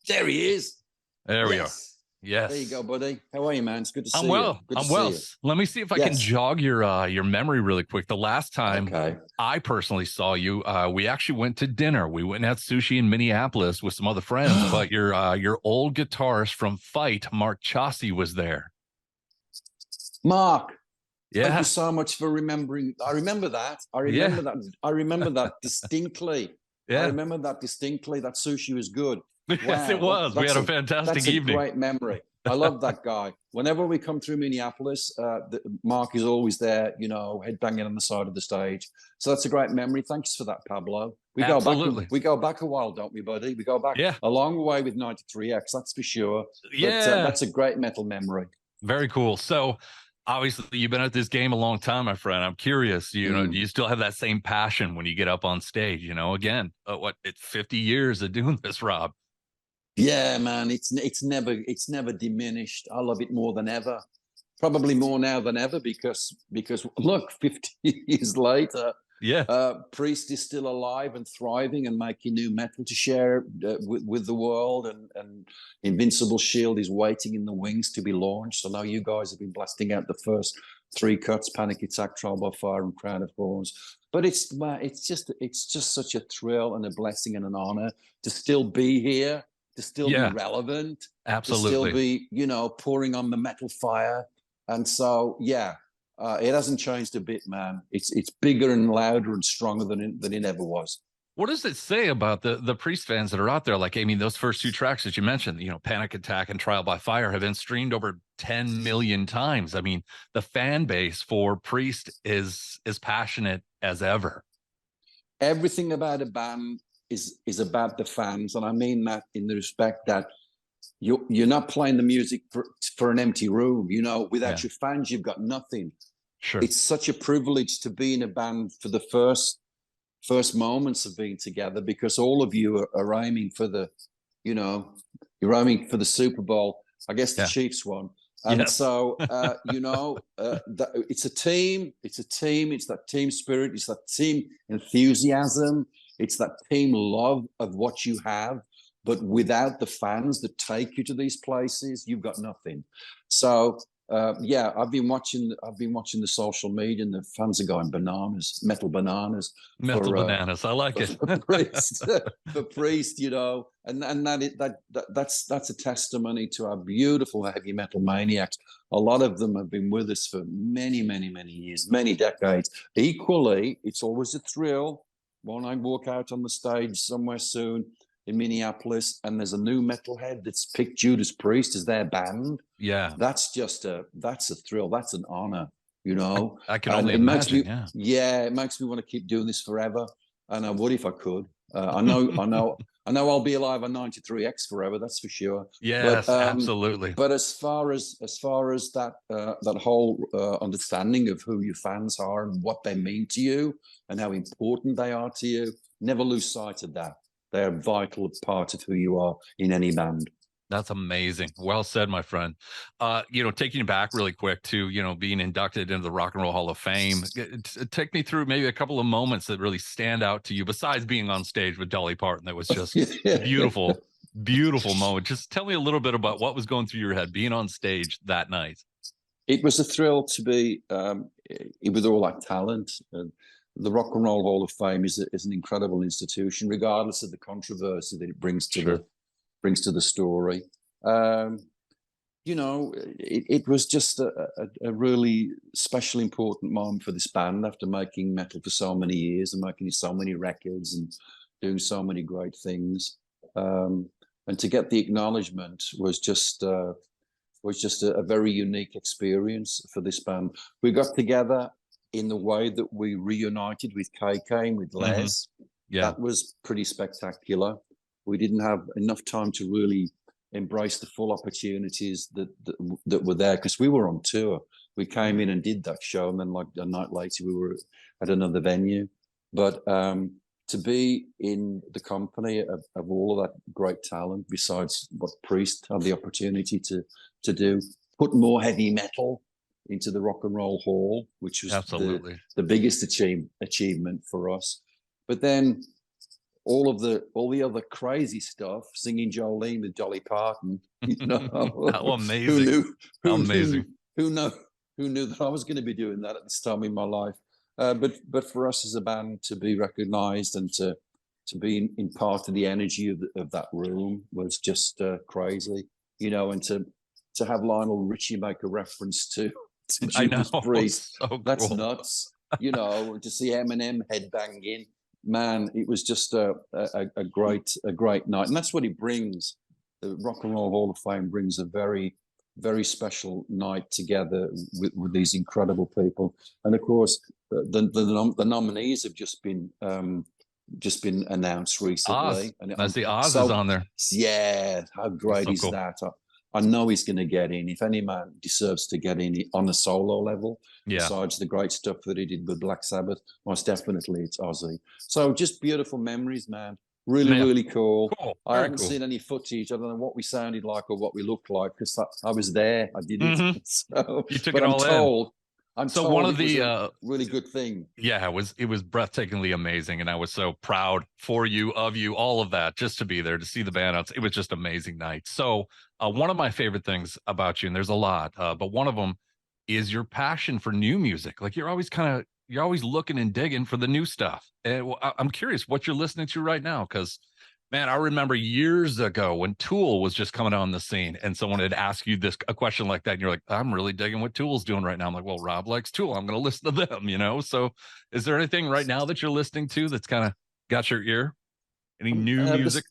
There he is. There we are. Yes. Yes. There you go, buddy. How are you, man? It's good to see I'm you. well. Good to I'm see well. you. Let me see if I can Yes. jog your memory really quick. The last time Okay. I personally saw you, we actually went to dinner. We went and had sushi in Minneapolis with some other friends, but your old guitarist from Fight, Mark Chaussee, was there. Mark, thank Yeah. you so much for remembering. I remember that. I remember that. I remember that distinctly. I Yeah. remember that distinctly. That sushi was good. Yes, it Wow. was. We had a fantastic That's evening. a great memory. I love that guy. Whenever we come through Minneapolis, Mark is always there, you know, headbanging on the side of the stage. So that's a great memory. Thanks for that, Pablo. Absolutely. We go back a while, don't we, buddy? We go back Yeah. a long way with 93X, that's for sure. Yeah. But that's a great metal memory. Very cool. So obviously you've been at this game a long time, my friend. I'm curious, you know, do you still have that same passion when you get up on stage? You know, again, it's 50 years of doing this, Rob. Yeah, man, it's never diminished. I love it more than ever. Probably more now than ever because look, 50 years later, Priest is still alive and thriving and making new metal to share with the world, and Invincible Shield is waiting in the wings to be launched. I know you guys have been blasting out the first 3 cuts: Panic Attack, Trial by Fire, and Crown of Thorns. But it's just such a thrill and a blessing and an honor to still be here, to still be relevant, absolutely, to still be, you know, pouring on the metal fire. And so, yeah, it hasn't changed a bit, man. It's bigger and louder and stronger than it ever was. What does it say about the Priest fans that are out there? Like, I mean, those first 2 tracks that you mentioned, you know, Panic Attack and Trial by Fire, have been streamed over 10 million times. I mean, the fan base for Priest is as passionate as ever. Everything about a band is about the fans, and I mean that in the respect that you're not playing the music for an empty room. You know, without your fans, you've got nothing. Sure. It's such a privilege to be in a band for the first moments of being together, because all of you are aiming for the, you know, you're aiming for the Super Bowl. I guess the Chiefs won. And so, you know, it's a team. It's that team spirit. It's that team enthusiasm. It's that team love of what you have. But without the fans that take you to these places, you've got nothing. So, I've been watching the social media, and the fans are going bananas, metal bananas. Bananas. I like it. For Priest, you know, and that's a testimony to our beautiful heavy metal maniacs. A lot of them have been with us for many, many, many years, many decades. Equally, it's always a thrill when I walk out on the stage somewhere soon in Minneapolis, and there's a new metalhead that's picked Judas Priest as their band. Yeah, that's a thrill. That's an honor, you know. I can only imagine. It makes me want to keep doing this forever, and I would if I could. I know I'll be alive on 93X forever. That's for sure. Yes, absolutely. But as far as that whole understanding of who your fans are and what they mean to you and how important they are to you, never lose sight of that. They're a vital part of who you are in any band. That's amazing. Well said, my friend. You know, taking you back really quick to, you know, being inducted into the Rock and Roll Hall of Fame. Take me through maybe a couple of moments that really stand out to you, besides being on stage with Dolly Parton. That was just beautiful, beautiful moment. Just tell me a little bit about what was going through your head being on stage that night. It was a thrill to be with all that talent. The Rock and Roll Hall of Fame is an incredible institution, regardless of the controversy that it brings to the story. You know, it was just a really special, important moment for this band after making metal for so many years and making so many records and doing so many great things. And to get the acknowledgement was just a very unique experience for this band. We got together in the way that we reunited with KK and with Les. That was pretty spectacular. We didn't have enough time to really embrace the full opportunities that were there, because we were on tour. We came in and did that show, and then like a night later we were at another venue. But to be in the company of all of that great talent, besides what Priest had the opportunity to do, put more heavy metal into the Rock and Roll Hall, which was the biggest achievement for us. But then all the other crazy stuff, singing Jolene with Dolly Parton. You know, How amazing! Who Amazing. Who knew that I was going to be doing that at this time in my life? But for us as a band to be recognised and to be in part of the energy of that room was just crazy, you know, and to have Lionel Richie make a reference to Judas Priest, So that's cool. nuts. You know, to see Eminem headbanging, man, it was just a great night, and that's what it brings. The Rock and Roll Hall of Fame brings a very special night together with these incredible people, and of course the nominees have just been announced recently. Oz. And I see Oz is on there. Yeah, how great is that? I know he's going to get in. If any man deserves to get in on a solo level, besides the great stuff that he did with Black Sabbath, most definitely it's Ozzy. So just beautiful memories, man. Really cool. I haven't seen any footage. I don't know what we sounded like or what we looked like because I was there. I did it. So, you took but it all in. I'm so told one of it the was a really good thing. Yeah, it was breathtakingly amazing, and I was so proud for you, of you, all of that, just to be there to see the band out. It was just amazing night. So one of my favorite things about you, and there's a lot, but one of them is your passion for new music. Like you're always looking and digging for the new stuff. And I'm curious what you're listening to right now, because man, I remember years ago when Tool was just coming on the scene and someone had asked you a question like that. And you're like, I'm really digging what Tool's doing right now. I'm like, well, Rob likes Tool. I'm going to listen to them, you know? So is there anything right now that you're listening to that's kind of got your ear? Any new music?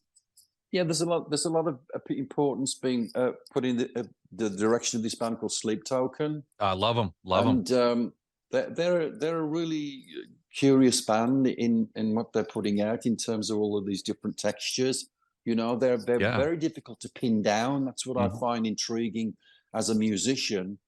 There's a lot of importance being put in the direction of this band called Sleep Token. I love them. And they're a really curious band in what they're putting out in terms of all of these different textures. You know, they're very difficult to pin down. That's what I find intriguing as a musician,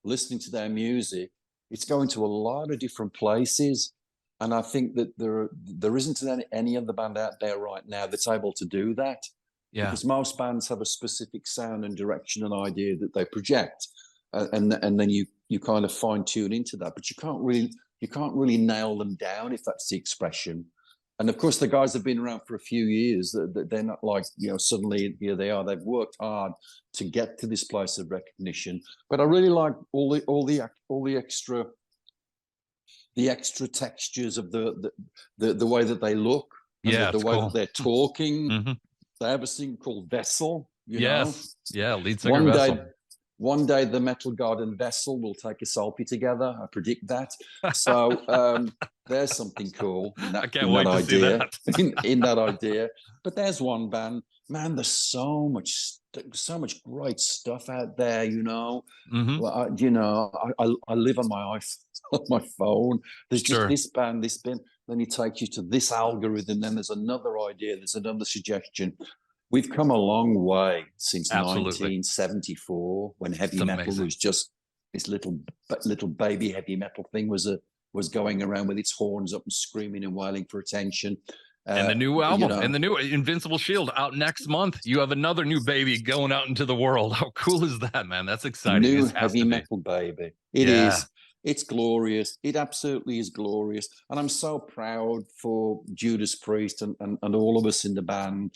listening to their music. It's going to a lot of different places. And I think that there isn't any other band out there right now that's able to do that. Yeah. Because most bands have a specific sound and direction and idea that they project. And then you kind of fine tune into that, but you can't really nail them down, if that's the expression. And of course, the guys have been around for a few years. They're not like, you know, suddenly here they are. They've worked hard to get to this place of recognition. But I really like all the extra textures of the way that they look, and the way that they're talking. They have a thing called Vessel. You know? Yeah, lead singer Vessel. One day the Metal God and Vessel will take a selfie together. I predict that. So there's something cool in that, I can't wait to see that. in that idea. But there's one band, man. There's so much great stuff out there. You know, I live on my phone. There's just this band, then he takes you to this algorithm. Then there's another idea. There's another suggestion. We've come a long way since 1974, when heavy metal was just this little baby heavy metal thing was going around with its horns up and screaming and wailing for attention. And the new album, and the new Invincible Shield out next month. You have another new baby going out into the world. How cool is that, man? That's exciting. New heavy metal baby. It is. It's glorious. It absolutely is glorious. And I'm so proud for Judas Priest and all of us in the band.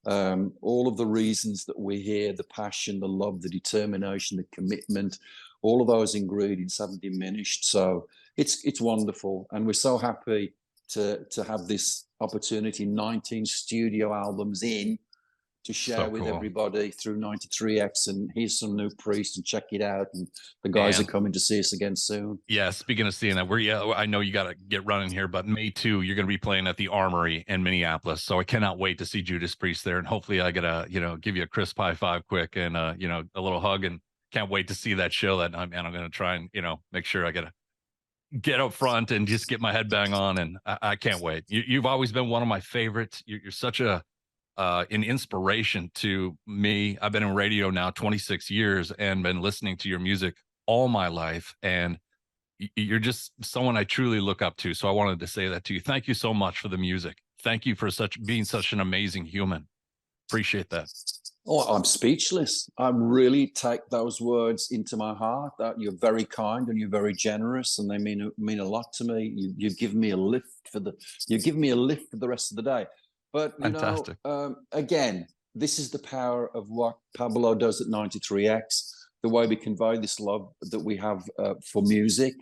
All of the reasons that we're here, the passion, the love, the determination, the commitment, all of those ingredients haven't diminished. So it's wonderful. And we're so happy to have this opportunity, 19 studio albums in, to share with everybody through 93X. And here's some new Priest, and check it out. And the guys are coming to see us again soon. Yeah, speaking of seeing that, I know you got to get running here, but May 2, you're going to be playing at the Armory in Minneapolis. So I cannot wait to see Judas Priest there. And hopefully I get to, give you a crisp high five quick and, a little hug, and can't wait to see that show that night, man. I'm going to try and, make sure I get up front and just get my head bang on. And I can't wait. You've always been one of my favorites. You're such an inspiration to me. I've been in radio now 26 years and been listening to your music all my life. And you're just someone I truly look up to. So I wanted to say that to you. Thank you so much for the music. Thank you for being such an amazing human. Appreciate that. Oh, I'm speechless. I really take those words into my heart. That you're very kind and you're very generous, and they mean a lot to me. You've given me a lift for the rest of the day. But, you Fantastic. know, again, this is the power of what Pablo does at 93X, the way we convey this love that we have for music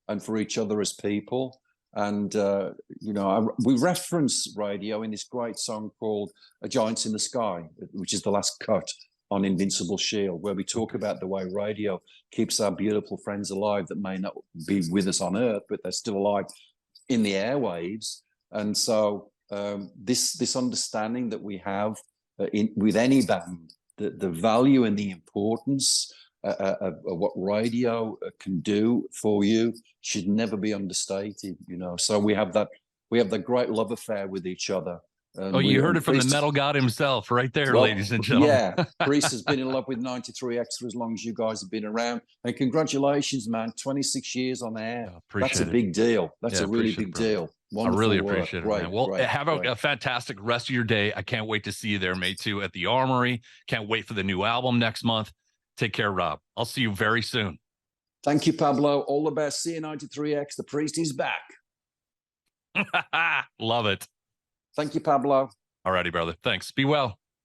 and for each other as people. And, you know, we reference radio in this great song called A Giant in the Sky, which is the last cut on Invincible Shield, where we talk about the way radio keeps our beautiful friends alive that may not be with us on Earth, but they're still alive in the airwaves. And so this understanding that we have with any band, the value and the importance of what radio can do for you should never be understated, you know. So we have that great love affair with each other. Oh, you heard it from the metal god himself right there, well, ladies and gentlemen. Yeah, Priest has been in love with 93X for as long as you guys have been around. And congratulations, man. 26 years on air. That's a big deal. That's a really big deal. Wonderful I really work. appreciate it, Great, man. Well, great, have a fantastic rest of your day. I can't wait to see you there, mate, too, at the Armory. Can't wait for the new album next month. Take care, Rob. I'll see you very soon. Thank you, Pablo. All the best. See you 93X. The Priest is back. Love it. Thank you, Pablo. All righty, brother. Thanks. Be well.